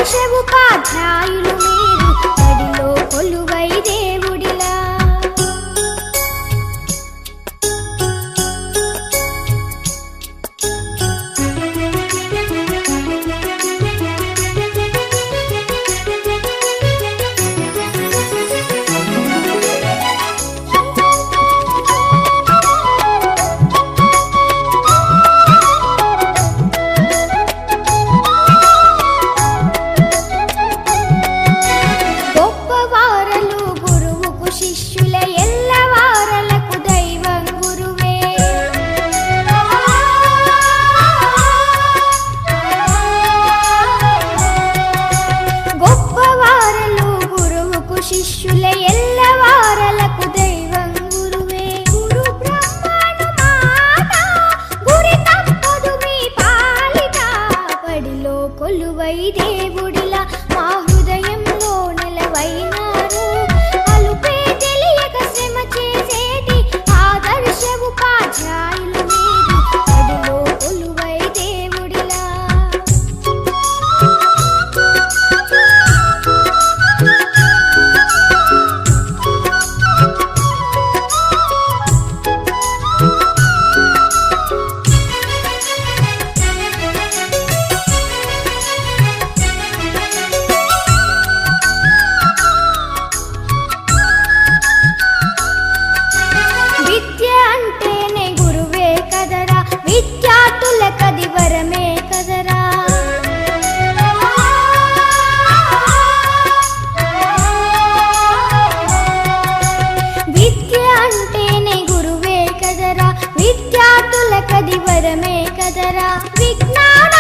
ఆదర్శ ఉపాధ్యాయులు మీరు బడిలో కొలువై దేవుడిలా. శిష్యుల ఎల్లవారలకు దైవం గురువే. గురు బ్రహ్మను మాట గురి తప్పదు మీ పాలిట బడిలో కొలువై దేవుడిలా మా హృదయంలో నిలవైనారు. అలుపే తెలియక శ్రమ చేసేటి ఆదర్శ ఉపాధ్యాయులు మీరు బడిలో కొలువై దేవుడిలా. విద్య అంటేనే గురువే కదరా, విద్యార్థులకది వరమే కదరా. విద్య అంటేనే గురువే కదరా, విద్యార్థులకది వరమే కదరా. విజ్ఞాన